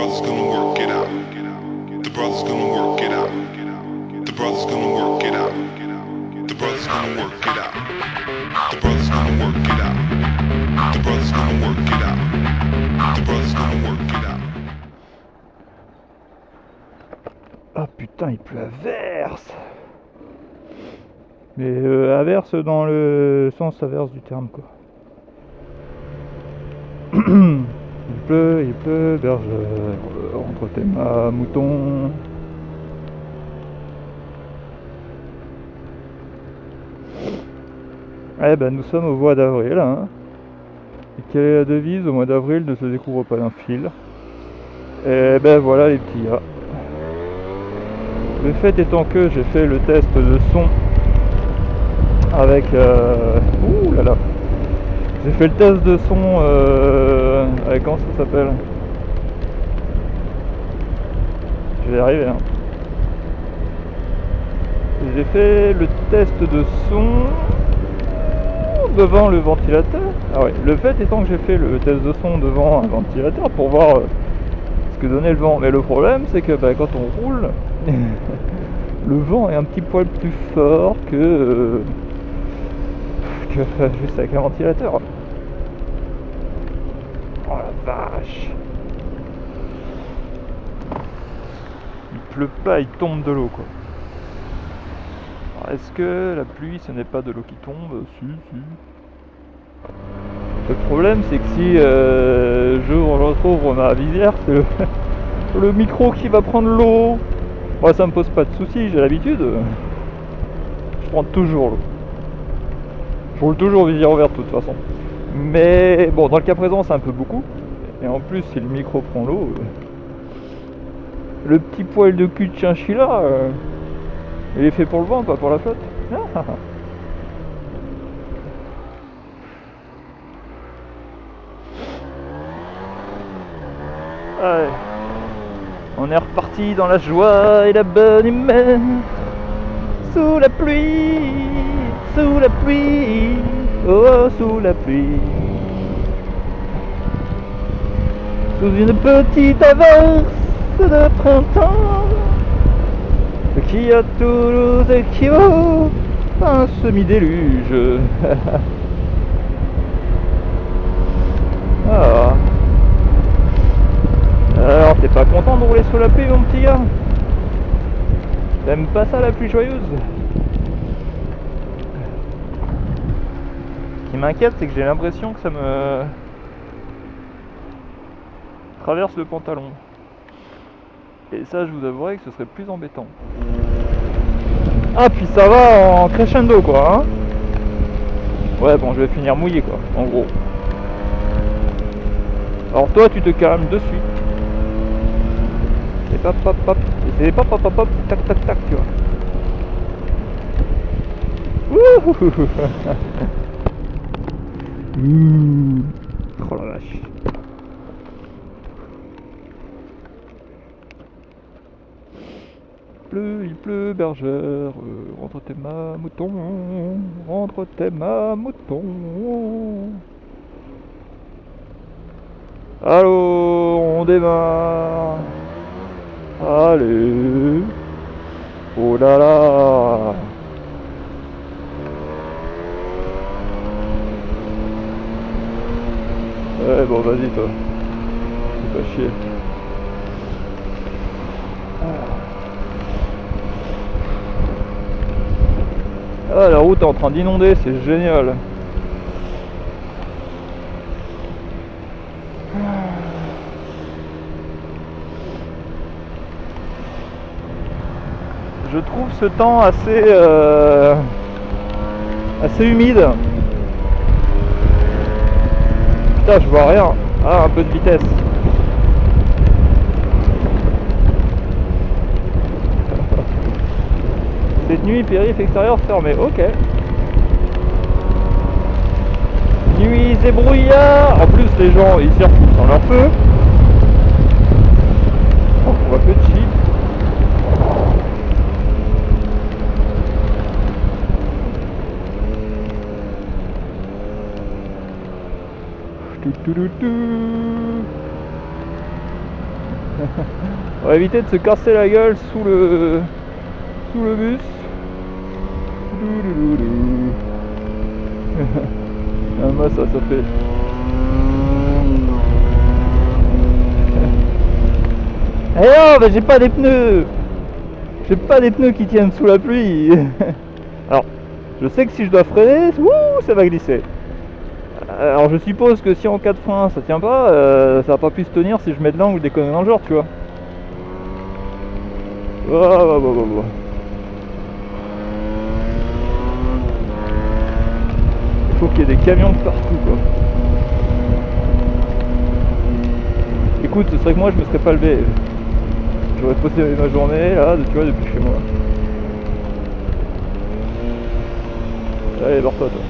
brother's gonna work it out. The brother's gonna work it out. The brother's gonna work it out. The brother's gonna work it out. The brother's gonna work it out. The brother's gonna work it out. The brother's gonna work it out. Ah putain, il pleut à verse. Mais averse dans le sens averse du terme, quoi. Il pleut, bergère, entre tes mains, mouton. Eh ben, nous sommes au mois d'avril, hein. Et quelle est la devise? Au mois d'avril ne se découvre pas d'un fil. Et ben voilà les petits gars. Le fait étant que j'ai fait le test de son avec... Ouh là là. J'ai fait le test de son avec... Comment ça s'appelle? Je vais y arriver, hein. J'ai fait le test de son devant le ventilateur. Ah ouais, le fait étant que j'ai fait le test de son devant un ventilateur pour voir ce que donnait le vent. Mais le problème c'est que bah, quand on roule, le vent est un petit poil plus fort que juste avec un ventilateur. Oh la vache! Il pleut pas, il tombe de l'eau quoi. Alors, est-ce que la pluie ce n'est pas de l'eau qui tombe? Si, si. Le problème c'est que si je retrouve ma visière, c'est le micro qui va prendre l'eau. Moi ça me pose pas de soucis, j'ai l'habitude. Je prends toujours l'eau. Je roule toujours visière ouverte de toute façon. Mais bon, dans le cas présent c'est un peu beaucoup. Et en plus si le micro prend l'eau, le petit poil de cul de chinchilla, il est fait pour le vent, pas pour la flotte. Allez. On est reparti dans la joie et la bonne humeur. Sous la pluie, oh sous la pluie. Sous une petite averse de printemps qui à Toulouse équivaut à un semi-déluge. Ah. Alors, t'es pas content de rouler sous la pluie, mon petit gars? T'aimes pas ça, la pluie joyeuse? Ce qui m'inquiète, c'est que j'ai l'impression que ça me traverse le pantalon. Et ça, je vous avouerai que ce serait plus embêtant. Ah, puis ça va en crescendo, quoi, hein? Ouais, bon, je vais finir mouillé, quoi, en gros. Alors toi, tu te calmes de suite. Et pop, pop, pop. Et c'est pop, pop, pop, pop, tac, tac, tac, tu vois. Ouh. Oh la vache. Il pleut, bergère, rentre tes mains, mouton, rentre tes mains, mouton. Allô, on démarre. Allez. Oh là là. Ouais, bon, vas-y, toi. Fais pas chier. Ah, la route est en train d'inonder, c'est génial. Je trouve ce temps assez humide. Putain, je vois rien. Ah, un peu de vitesse. Cette nuit, périph' extérieur fermé. Ok. Nuit et brouillard. En plus, les gens, ils circulent sans leur feu. Oh, on va peu de chic. On va éviter de se casser la gueule sous le bus. Ah, moi ça fait. Eh oh, bah j'ai pas des pneus. J'ai pas des pneus qui tiennent sous la pluie. Alors, je sais que si je dois freiner, ça va glisser. Alors je suppose que si en cas de frein ça tient pas, ça va pas pu se tenir si je mets de l'angle ou des conneries dans le genre, tu vois. Il faut qu'il y ait des camions de partout, quoi. Écoute, ce serait que moi je me serais pas levé. J'aurais passé ma journée là, tu vois, depuis chez moi. Allez, barre-toi, toi.